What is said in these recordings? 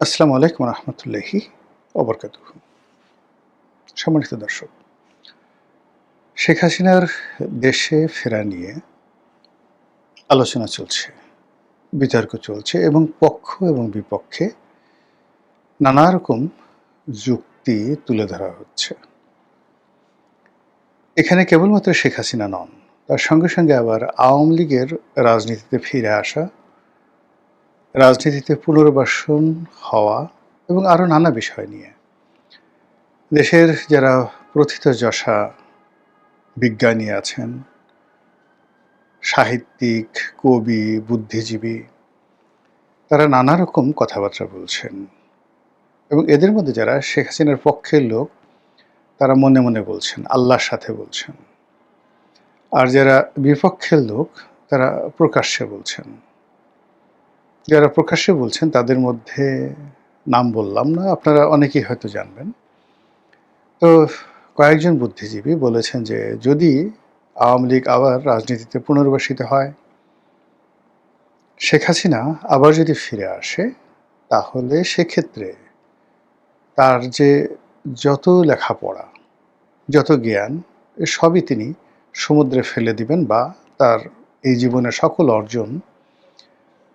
আসসালামু আলাইকুম রহমতুল্লাহি ওবরকাতুহু। সম্মানিত দর্শক, শেখ হাসিনার দেশে ফেরা নিয়ে আলোচনা চলছে, বিতর্ক চলছে এবং পক্ষ এবং বিপক্ষে নানা রকম যুক্তি তুলে ধরা হচ্ছে। এখানে কেবলমাত্র শেখ হাসিনা নন, তার সঙ্গে সঙ্গে আবার আওয়ামী লীগের রাজনীতিতে ফিরে আসা, রাজনীতিতে পুনর্বাসন হওয়া এবং আরও নানা বিষয় নিয়ে দেশের যারা প্রথিতযশা বিজ্ঞানী আছেন, সাহিত্যিক, কবি, বুদ্ধিজীবী, তারা নানা রকম কথাবার্তা বলছেন এবং এদের মধ্যে যারা শেখ হাসিনার পক্ষের লোক, তারা মনে মনে বলছেন, আল্লাহর সাথে বলছেন। আর যারা বিপক্ষের লোক, তারা প্রকাশ্যে বলছেন। যারা প্রকাশ্যে বলছেন তাদের মধ্যে নাম বললাম না, আপনারা অনেকেই হয়তো জানবেন। তো কয়েকজন বুদ্ধিজীবী বলেছেন যে যদি আওয়ামী লীগ আবার রাজনীতিতে পুনর্বাসিত হয়, শেখ হাসিনা আবার যদি ফিরে আসে, তাহলে সেক্ষেত্রে তার যে যত লেখাপড়া, যত জ্ঞান, সবই তিনি সমুদ্রে ফেলে দিবেন বা তার এই জীবনের সকল অর্জন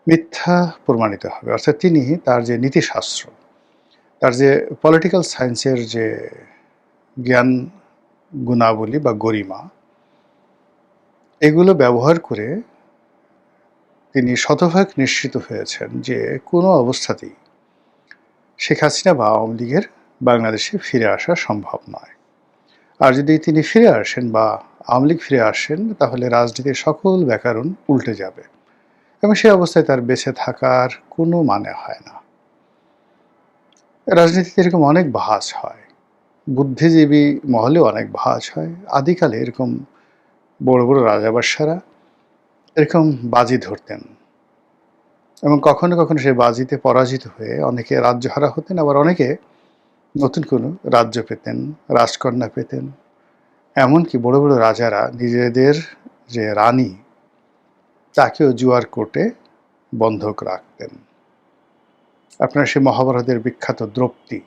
মিথ্যা প্রমাণিত হবে। অর্থাৎ তিনি তার যে নীতিশাস্ত্র, তার যে পলিটিক্যাল সায়েন্সের যে জ্ঞান, গুণাবলী বা গরিমা, এগুলো ব্যবহার করে তিনি শতভাগ নিশ্চিত হয়েছেন যে কোনো অবস্থাতেই শেখ হাসিনা বা আওয়ামী লীগের বাংলাদেশে ফিরে আসা সম্ভব নয়। আর যদি তিনি ফিরে আসেন বা আওয়ামী লীগ ফিরে আসেন, তাহলে রাজনীতির সকল ব্যাকরণ উল্টে যাবে এবং সেই অবস্থায় তার বেঁচে থাকার কোনো মানে হয় না। রাজনীতিতে এরকম অনেক ভাঁজ হয়, বুদ্ধিজীবী মহলেও অনেক ভাঁজ হয়। আদিকালে এরকম বড় বড় রাজাবাদশারা এরকম বাজি ধরতেন এবং কখনো কখনো সেই বাজিতে পরাজিত হয়ে অনেকে রাজ্যহারা হতেন, আবার অনেকে নতুন কোনো রাজ্য পেতেন, রাজকন্যা পেতেন। এমনকি বড় বড় রাজারা নিজেদের যে রানী, তাকেও জুয়ার কোর্টে বন্ধক রাখতেন। আপনার সেই মহাভারতের বিখ্যাত দ্রৌপদী,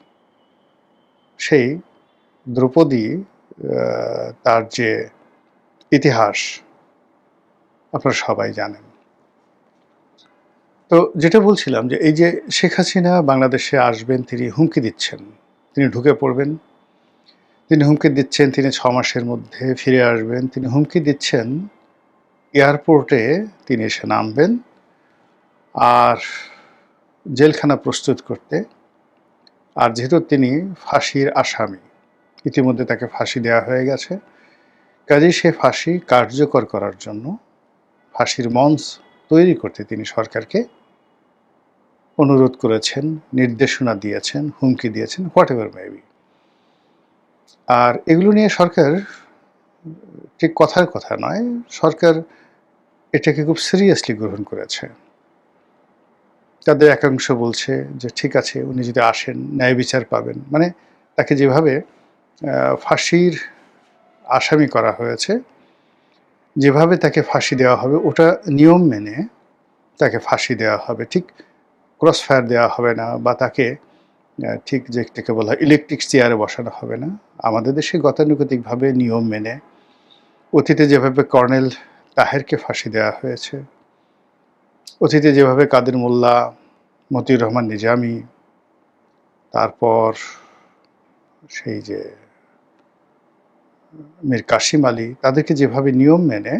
সেই দ্রৌপদী, তার যে ইতিহাস আপনারা সবাই জানেন। তো যেটা বলছিলাম যে এই যে শেখ হাসিনা বাংলাদেশে আসবেন, তিনি হুমকি দিচ্ছেন, তিনি ঢুকে পড়বেন, তিনি হুমকি দিচ্ছেন তিনি 6 মাসের মধ্যে ফিরে আসবেন, তিনি হুমকি দিচ্ছেন এয়ারপোর্টে তিনি এসে নামবেন আর জেলখানা প্রস্তুত করতে। আর যেহেতু তিনি ফাঁসির আসামি, ইতিমধ্যে তাকে ফাঁসি দেওয়া হয়ে গেছে, কাজেই সে ফাঁসি কার্যকর করার জন্য ফাঁসির মঞ্চ তৈরি করতে তিনি সরকারকে অনুরোধ করেছেন, নির্দেশনা দিয়েছেন, হুমকি দিয়েছেন, হোয়াট এভার মেবি। আর এগুলো নিয়ে সরকার ঠিক কথার কথা নয়, সরকার এটাকে খুব সিরিয়াসলি গ্রহণ করেছে। তাদের একাংশ বলছে যে ঠিক আছে, উনি যদি আসেন ন্যায় বিচার পাবেন। মানে তাকে যেভাবে ফাঁসির আসামি করা হয়েছে, যেভাবে তাকে ফাঁসি দেওয়া হবে, ওটা নিয়ম মেনে তাকে ফাঁসি দেওয়া হবে। ঠিক ক্রস ফায়ার দেওয়া হবে না বা তাকে ঠিক যেটাকে বলা হয় ইলেকট্রিক চেয়ারে বসানো হবে না। আমাদের দেশে গতানুগতিকভাবে নিয়ম মেনে অতীতে যেভাবে কর্নেল তাহেরকে ফাঁসি দেওয়া হয়েছে, অতীতে যেভাবে কাদের মোল্লা, মতিউর রহমান নিজামী, তারপর সেই যে মীর কাসিম আলী, তাদেরকে যেভাবে নিয়ম মেনে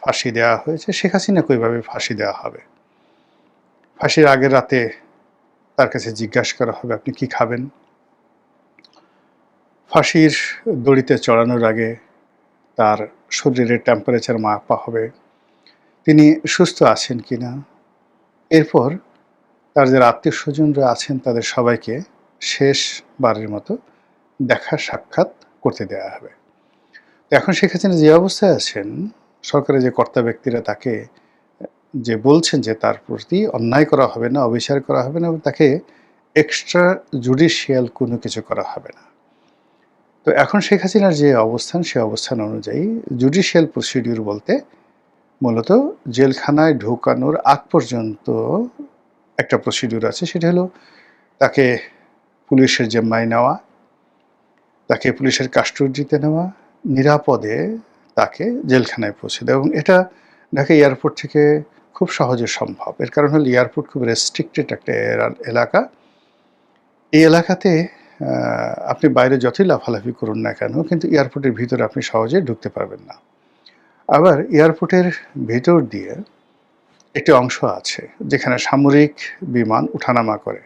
ফাঁসি দেওয়া হয়েছে, শেখ হাসিনাকে ওইভাবে ফাঁসি দেওয়া হবে। ফাঁসির আগের রাতে তার কাছে জিজ্ঞাসা করা হবে আপনি কি খাবেন। ফাঁসির দড়িতে চড়ানোর আগে তার শরীরের টেম্পারেচার মাপা হবে, তিনি সুস্থ আছেন কিনা। এরপর তার যারা আত্মীয় স্বজনরা আছেন তাদের সবাইকে শেষবারের মতো দেখা সাক্ষাৎ করতে দেওয়া হবে। এখন শেখ হাসিনা যে অবস্থায় আছেন, সরকারের যে কর্তা ব্যক্তিরা তাকে যে বলছেন যে তার প্রতি অন্যায় করা হবে না, অবিচার করা হবে না এবং তাকে এক্সট্রা জুডিশিয়াল কোনো কিছু করা হবে না। তো এখন শেখ হাসিনার যে অবস্থান, সে অবস্থান অনুযায়ী জুডিশিয়াল প্রসিডিউর বলতে মূলত জেলখানায় ঢোকানোর আগ পর্যন্ত একটা প্রসিডিউর আছে। সেটা হলো তাকে পুলিশের জিম্মায় নেওয়া, তাকে পুলিশের কাস্টডিতে নেওয়া, নিরাপদে তাকে জেলখানায় পৌঁছে দেওয়া, এবং এটা ঢাকা এয়ারপোর্ট থেকে খুব সহজে সম্ভব। এর কারণ হলো এয়ারপোর্ট খুব রেস্ট্রিক্টেড একটা এলাকা। এই এলাকাতে আপনি বাইরে যতই লাফালাফি করুন না কেন, কিন্তু এয়ারপোর্টের ভিতরে আপনি সহজে ঢুকতে পারবেন না। আবার এয়ারপোর্টের ভিতর দিয়ে একটি অংশ আছে যেখানে সামরিক বিমান ওঠানামা করে,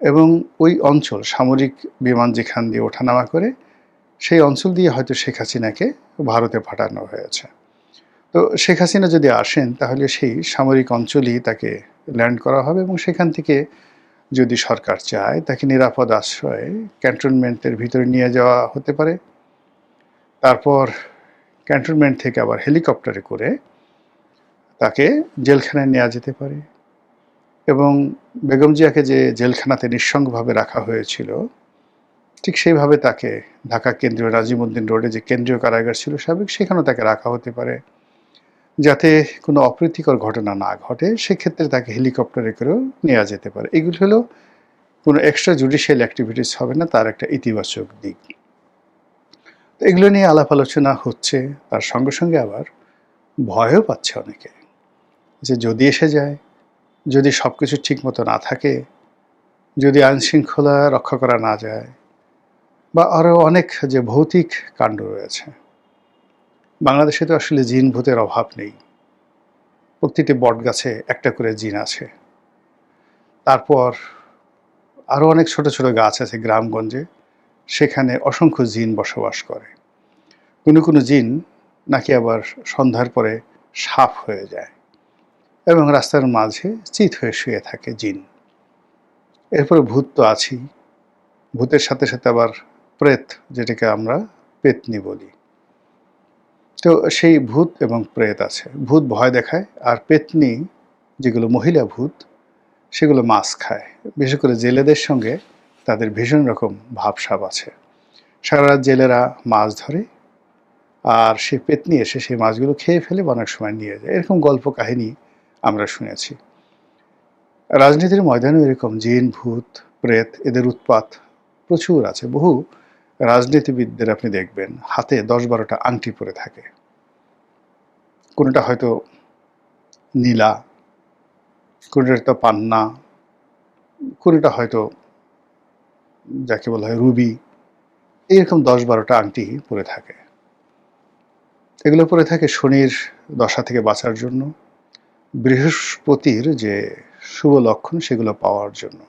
এবং ওই অঞ্চল, সামরিক বিমান যেখান দিয়ে ওঠানামা করে, সেই অঞ্চল দিয়ে হয়তো শেখ হাসিনাকে ভারতে পাঠানো হয়েছে। তো শেখ হাসিনা যদি আসেন তাহলে সেই সামরিক অঞ্চলেই তাকে ল্যান্ড করা হবে, এবং সেখান থেকে যদি সরকার চায় তাকে নিরাপদ আশ্রয়ে ক্যান্টনমেন্টের ভিতরে নিয়ে যাওয়া হতে পারে। তারপর ক্যান্টনমেন্ট থেকে আবার হেলিকপ্টারে করে তাকে জেলখানায় নেওয়া যেতে পারে, এবং বেগম জিয়াকে যে জেলখানাতে নিঃসঙ্গভাবে রাখা হয়েছিল, ঠিক সেইভাবে তাকে ঢাকা কেন্দ্রীয় নাজিমউদ্দিন রোডে যে কেন্দ্রীয় কারাগার ছিল সাবেক, সেখানেও তাকে রাখা হতে পারে, যাতে কোনো অপ্রীতিকর ঘটনা না ঘটে। সেক্ষেত্রে তাকে হেলিকপ্টারে করেও নেওয়া যেতে পারে। এগুলো হলো কোনো এক্সট্রা জুডিশিয়াল অ্যাক্টিভিটিস হবে না, তার একটা ইতিবাচক দিক। তো এগুলো নিয়ে আলাপ আলোচনা হচ্ছে, তার সঙ্গে সঙ্গে আবার ভয়ও পাচ্ছে অনেকে যে যদি এসে যায়, যদি সব কিছু ঠিক মতো না থাকে, যদি আইনশৃঙ্খলা রক্ষা করা না যায়, বা আরও অনেক যে ভৌতিক কাণ্ড রয়েছে। বাংলাদেশে তো আসলে জিন ভূতের অভাব নেই, প্রতিটি বট গাছে একটা করে জিন আছে। তারপর আরও অনেক ছোট ছোট গাছ আছে গ্রামগঞ্জে, সেখানে অসংখ্য জিন বসবাস করে। কোনো কোনো জিন নাকি আবার সন্ধ্যার পরে সাপ হয়ে যায়, এবং রাস্তার মাঝে চিত হয়ে শুয়ে থাকে জিন। এরপরে ভূত তো আছেই, ভূতের সাথে সাথে আবার প্রেত, যেটাকে আমরা পেতনি বলি। তো সেই ভূত এবং প্রেত আছে। ভূত ভয় দেখায়, আর পেতনি যেগুলো মহিলা ভূত, সেগুলো মাছ খায়। বিশেষ করে জেলেদের সঙ্গে তাদের ভীষণ রকম ভাবসাব আছে। সারা রাত জেলেরা মাছ ধরে, আর সেই পেতনি এসে সেই মাছগুলো খেয়ে ফেলে, অনেক সময় নিয়ে যায়। এরকম গল্প কাহিনী আমরা শুনেছি। রাজনীতির ময়দানেও এরকম জিন, ভূত, প্রেত, এদের উৎপাত প্রচুর আছে। বহু রাজনীতিবিদদের আপনি দেখবেন হাতে 10-12টা আংটি পরে থাকে। কোনোটা হয়তো নীলা, কোনোটা হয়তো পান্না, কোনোটা হয়তো যাকে বলা হয় রুবি। এইরকম 10-12টা আংটি পরে থাকে। এগুলো পরে থাকে শনির দশা থেকে বাঁচার জন্য, বৃহস্পতির যে শুভ লক্ষণ সেগুলো পাওয়ার জন্য।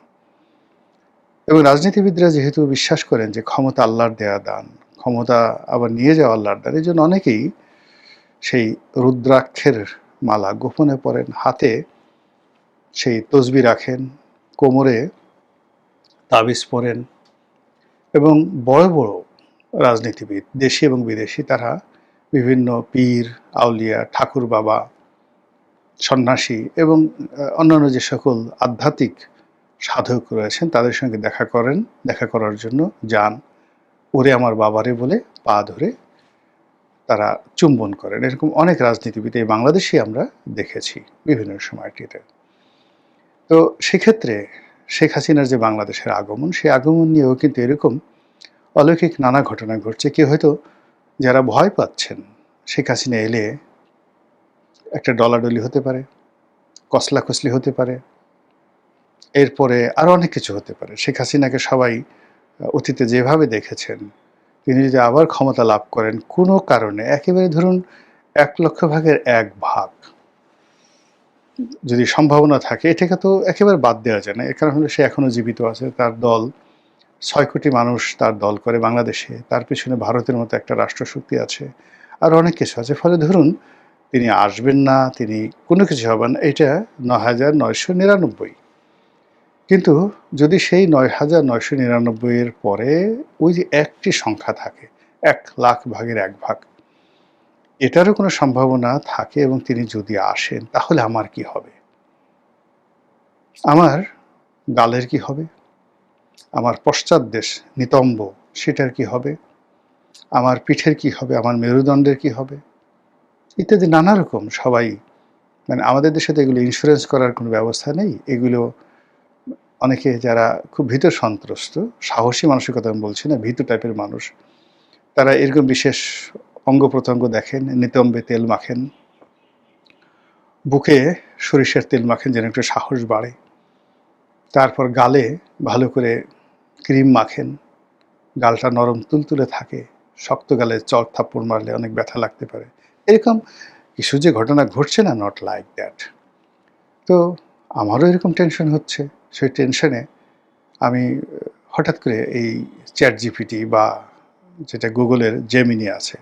এবং রাজনীতিবিদরা যেহেতু বিশ্বাস করেন যে ক্ষমতা আল্লাহর দেয়া দান, ক্ষমতা আবার নিয়ে যাওয়া আল্লাহর দান, এই জন্য অনেকেই সেই রুদ্রাক্ষের মালা গোপনে পরেন, হাতে সেই তসবি রাখেন, কোমরে তাবিজ পরেন, এবং বড় বড় রাজনীতিবিদ, দেশি এবং বিদেশি, তারা বিভিন্ন পীর, আউলিয়া, ঠাকুর বাবা, সন্ন্যাসী এবং অন্যান্য যে সকল আধ্যাত্মিক সাধক রয়েছেন তাদের সঙ্গে দেখা করার জন্য যান। ওরে আমার বাবারে বলে পা ধরে তারা চুম্বন করেন। এরকম অনেক রাজনীতিবিদ এই বাংলাদেশে আমরা দেখেছি বিভিন্ন সময়টিতে। তো সেক্ষেত্রে শেখ হাসিনার যে বাংলাদেশের আগমন, সেই আগমন নিয়েও কিন্তু এরকম অলৌকিক নানা ঘটনা ঘটছে। কেউ হয়তো যারা ভয় পাচ্ছেন শেখ হাসিনা এলে একটা ডলাডলি হতে পারে, কসলাকসলি হতে পারে, এরপরে আরও অনেক কিছু হতে পারে। শেখ হাসিনাকে সবাই অতীতে যেভাবে দেখেছেন, তিনি যদি আবার ক্ষমতা লাভ করেন কোনো কারণে, একেবারে ধরুন 1,00,000 ভাগের 1 ভাগ যদি সম্ভাবনা থাকে, এটাকে তো একেবারে বাদ দেওয়া যায় না। এর কারণ হলো সে এখনও জীবিত আছে, তার দল, 6 কোটি মানুষ তার দল করে বাংলাদেশে, তার পেছনে ভারতের মতো একটা রাষ্ট্রশক্তি আছে, আর অনেক কিছু আছে। ফলে ধরুন তিনি আসবেন না, তিনি কোনো কিছু হবেন না, এটা 9,999। কিন্তু যদি সেই 9,999 এর পরে ওই যে একটি সংখ্যা থাকে, 1,00,000 ভাগের 1 ভাগ, এটারও কোনো সম্ভাবনা থাকে, এবং তিনি যদি আসেন তাহলে আমার কি হবে? আমার গালের কি হবে? আমার পশ্চাৎ দেশ নিতম্ব, সেটার কি হবে? আমার পিঠের কি হবে? আমার মেরুদণ্ডের কি হবে? ইত্যাদি নানা রকম। সবাই, মানে আমাদের দেশে তো এগুলো ইন্স্যুরেন্স করার কোনো ব্যবস্থা নেই। এগুলো অনেকে যারা খুব ভীত সন্ত্রস্ত, সাহসী মানসিকতা আমি বলছি না, ভীতু টাইপের মানুষ, তারা এরকম বিশেষ অঙ্গ-প্রত্যঙ্গ দেখেন, নিতম্বে তেল মাখেন, বুকে সরিষার তেল মাখেন যেন একটু সাহস বাড়ে। তারপর গালে ভালো করে ক্রিম মাখেন, গালটা নরম তুলতুলে থাকে, শক্ত গালে চড় থাপ্পড় মারলে অনেক ব্যথা লাগতে পারে। এরকম কিছু যে ঘটনা ঘটছে না, নট লাইক দ্যাট। তো আমারও এরকম টেনশন হচ্ছে। সেই টেনশনে আমি হঠাৎ করে এই ChatGPT বা যেটা গুগলের জেমিনি আছে,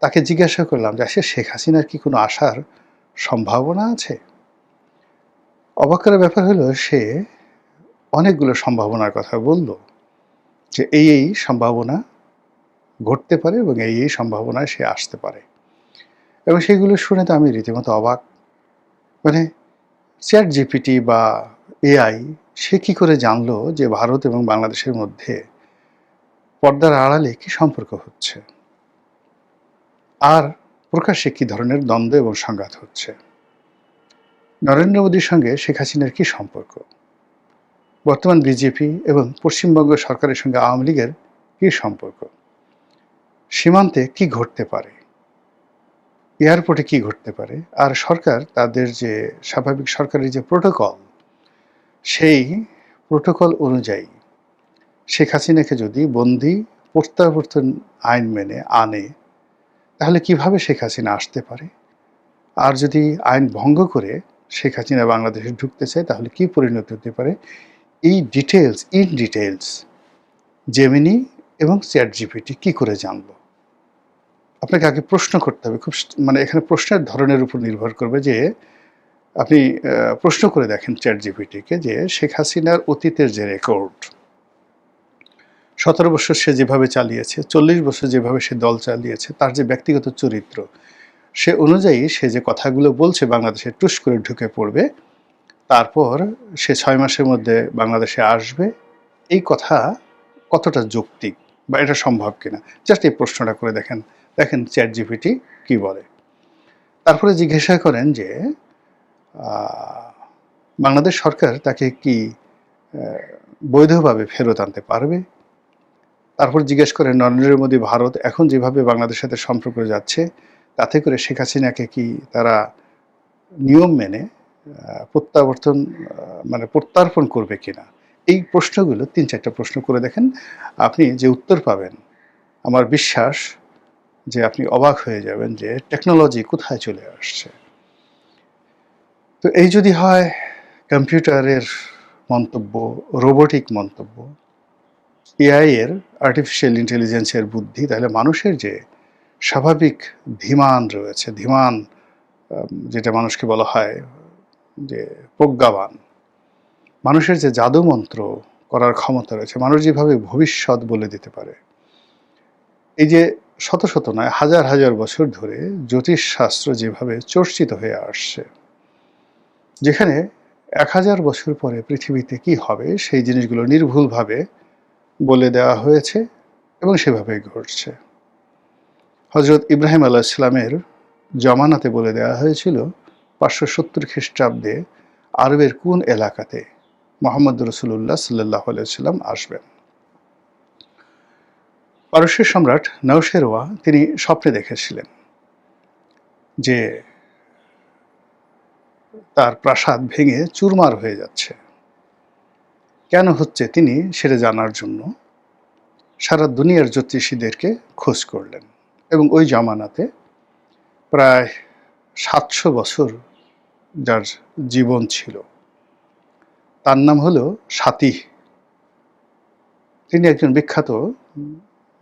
তাকে জিজ্ঞাসা করলাম যে আসলে শেখ হাসিনার কি কোনো আসার সম্ভাবনা আছে? অবাক করার ব্যাপার হলো সে অনেকগুলো সম্ভাবনার কথা বলল, যে এই সম্ভাবনা ঘটতে পারে এবং এই সম্ভাবনায় সে আসতে পারে। এবং সেগুলো শুনে তো আমি রীতিমতো অবাক। মানে ChatGPT বা AI সে কি করে জানলো যে ভারত এবং বাংলাদেশের মধ্যে পর্দার আড়ালে কি সম্পর্ক হচ্ছে? আর প্রকাশ্যে কি ধরনের দ্বন্দ্ব এবং সংঘাত হচ্ছে? নরেন্দ্র মোদীর সঙ্গে শেখ হাসিনার কি সম্পর্ক? বর্তমান বিজেপি এবং পশ্চিমবঙ্গ সরকারের সঙ্গে আওয়ামী লীগের কি সম্পর্ক? সীমান্তে কি ঘটতে পারে? এয়ারপোর্টে কি ঘটতে পারে? আর সরকার তাদের যে স্বাভাবিক সরকারি যে প্রোটোকল, সেই প্রোটোকল অনুযায়ী শেখ হাসিনাকে যদি বন্দী প্রত্যাবর্তন আইন মেনে আনে, তাহলে কিভাবে শেখ হাসিনা আসতে পারে? আর যদি আইন ভঙ্গ করে শেখ হাসিনা বাংলাদেশে ঢুকতে চায়, তাহলে কি পরিণতি হতে পারে? এই ডিটেলস, ইন ডিটেলস জেমিনি এবং ChatGPT কি করে জানলো? আপনাকে আগে প্রশ্ন করতে হবে। খুব মানে এখানে প্রশ্নের ধরনের উপর নির্ভর করবে যে আপনি প্রশ্ন করে দেখেন ChatGPT-কে যে শেখ হাসিনার অতীতের যে রেকর্ড, 17 বছর সে যেভাবে চালিয়েছে, 40 বছর যেভাবে সে দল চালিয়েছে, তার যে ব্যক্তিগত চরিত্র, সে অনুযায়ী সে যে কথাগুলো বলছে বাংলাদেশে টুস করে ঢুকে পড়বে, তারপর সে 6 মাসের মধ্যে বাংলাদেশে আসবে, এই কথা কতটা যৌক্তিক বা এটা সম্ভব কিনা? জাস্ট এই প্রশ্নটা করে দেখেন, দেখেন ChatGPT কি বলে। তারপরে জিজ্ঞাসা করেন যে বাংলাদেশ সরকার তাকে কি বৈধভাবে ফেরত আনতে পারবে? তারপর জিজ্ঞেস করেন নরেন্দ্র মোদী ভারত এখন যেভাবে বাংলাদেশের সাথে সম্পর্ক যাচ্ছে, তাতে করে শেখ হাসিনাকে কি তারা নিয়ম মেনে প্রত্যাবর্তন মানে প্রত্যার্পণ করবে কিনা? এই প্রশ্নগুলো ৩-৪টা প্রশ্ন করে দেখেন, আপনি যে উত্তর পাবেন, আমার বিশ্বাস যে আপনি অবাক হয়ে যাবেন যে টেকনোলজি কোথায় চলে আসছে। তো এই যদি হয় কম্পিউটারের মন্তব্য, রোবোটিক মন্তব্য, AI এর আর্টিফিশিয়াল ইন্টেলিজেন্সের বুদ্ধি, তাহলে মানুষের যে স্বাভাবিক ধীমান রয়েছে, ধীমান যেটা মানুষকে বলা হয় যে প্রজ্ঞাবান, মানুষের যে জাদুমন্ত্র করার ক্ষমতা রয়েছে, মানুষ যেভাবে ভবিষ্যৎ বলে দিতে পারে, এই যে শত শত নয় হাজার হাজার বছর ধরে জ্যোতিষশাস্ত্র যেভাবে চর্চিত হয়ে আসছে, যেখানে 1000 বছর পরে পৃথিবীতে কি হবে সেই জিনিসগুলো নির্ভুলভাবে বলে দেওয়া হয়েছে এবং সেভাবেই ঘটছে। হজরত ইব্রাহিম আলাইহিসসালামের জমানাতে বলে দেওয়া হয়েছিল 570 খ্রিস্টাব্দে আরবের কোন এলাকাতে মুহাম্মদ রাসূলুল্লাহ সাল্লাল্লাহু আলাইহি ওয়াসাল্লাম আসবেন। পারস্যের সম্রাট নওশেরওয়া তিনি স্বপ্নে দেখেছিলেন যে তার প্রাসাদ ভেঙে চুরমার হয়ে যাচ্ছে। কেন হচ্ছে তিনি সেটা জানার জন্য সারা দুনিয়ার জ্যোতিষীদেরকে খোঁজ করলেন এবং ওই জামানাতে প্রায় 700 বছর যার জীবন ছিল, তার নাম হলো সাতিহ। তিনি একজন বিখ্যাত,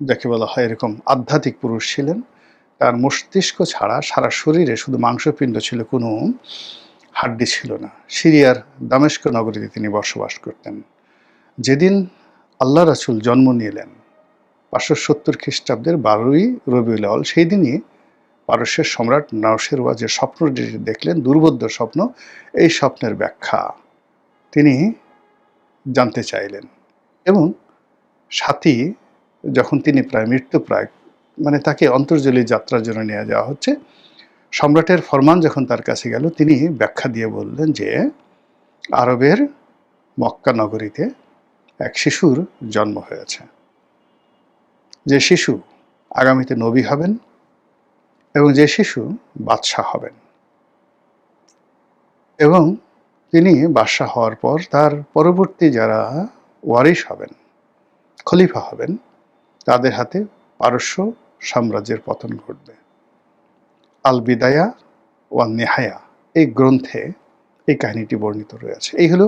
যাকে বলা হয় এরকম আধ্যাত্মিক পুরুষ ছিলেন। তার মস্তিষ্ক ছাড়া সারা শরীরে শুধু মাংসপিণ্ড ছিল, কোনো হাড্ডি ছিল না। সিরিয়ার দামেস্ক নগরীতে তিনি বসবাস করতেন। যেদিন আল্লাহ রাসূল জন্ম নিলেন 570 খ্রিস্টাব্দের 12ই রবিউল আউয়াল, সেই দিনই পারস্যের সম্রাট নওশেরওয়া যে স্বপ্নটি দেখলেন, দুর্বোধ্য স্বপ্ন, এই স্বপ্নের ব্যাখ্যা তিনি জানতে চাইলেন। এবং সাথী যখন তিনি প্রায় মৃত্যুপ্রায়, মানে তাকে অন্তর্জলী যাত্রার জন্য নিয়ে যাওয়া হচ্ছে, সম্রাটের ফরমান যখন তার কাছে গেল, তিনি ব্যাখ্যা দিয়ে বললেন যে আরবের মক্কা নগরীতে এক শিশুর জন্ম হয়েছে, যে শিশু আগামীতে নবী হবেন এবং যে শিশু বাদশাহ হবেন, এবং তিনি বাদশাহ হওয়ার পর তার পরবর্তী যারা ওয়ারিশ হবেন, খলিফা হবেন, তাদের হাতে পারস্য সাম্রাজ্যের পতন ঘটবে। আল বিদায়া ওয়ান নেহায়া এই গ্রন্থে এই কাহিনীটি বর্ণিত রয়েছে। এই হলো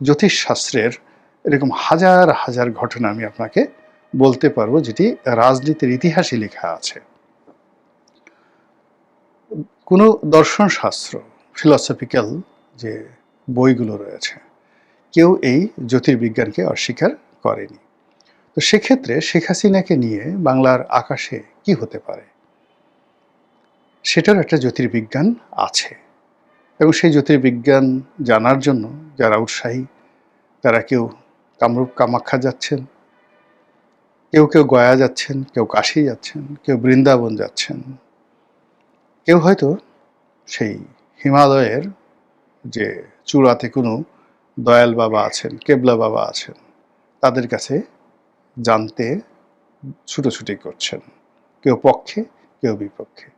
জ্যোতিষশাস্ত্রের এরকম হাজার হাজার ঘটনা আমি আপনাকে বলতে পারবো, যেটি রাজনীতির ইতিহাসে লেখা আছে। কোনো দর্শনশাস্ত্র, ফিলসফিক্যাল যে বইগুলো রয়েছে, কেউ এই জ্যোতির্বিজ্ঞানকে অস্বীকার করেনি। তো সেক্ষেত্রে শেখ হাসিনাকে নিয়ে বাংলার আকাশে কি হতে পারে, সেটার একটা জ্যোতির্বিজ্ঞান আছে, এবং সেই জ্যোতির্বিজ্ঞান জানার জন্য যারা উৎসাহী, তারা কেউ কামরূপ কামাখ্যা যাচ্ছেন, কেউ কেউ গয়া যাচ্ছেন, কেউ কাশী যাচ্ছেন, কেউ বৃন্দাবন যাচ্ছেন, কেউ হয়তো সেই হিমালয়ের যে চূড়াতে কোনো দয়াল বাবা আছেন, কেবলা বাবা আছেন, তাদের কাছে জানতে ছুটোছুটি করছেন, কেউ পক্ষে কেউ বিপক্ষে।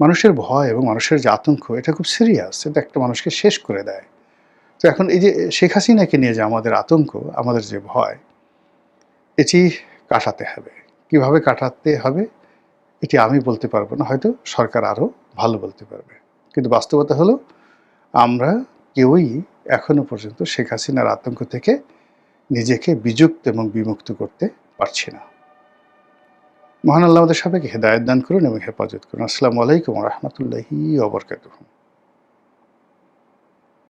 মানুষের ভয় এবং মানুষের যে আতঙ্ক, এটা খুব সিরিয়াস, এটা একটা মানুষকে শেষ করে দেয়। তো এখন এই যে শেখ হাসিনাকে নিয়ে যে আমাদের আতঙ্ক, আমাদের যে ভয়, এটি কাটাতে হবে। কিভাবে কাটাতে হবে এটি আমি বলতে পারবো না, হয়তো সরকার আরও ভালো বলতে পারবে। কিন্তু বাস্তবতা হলো আমরা কেউই এখনো পর্যন্ত শেখ হাসিনার আতঙ্ক থেকে নিজেকে বিযুক্ত এবং বিমুক্ত করতে পারছি না। মহান আল্লাহ আমাদের সবাইকে হেদায়েত দান করুন এবং হেফাজত করুন। আসসালামু আলাইকুম ওয়া রাহমাতুল্লাহি ওয়া বারাকাতুহু।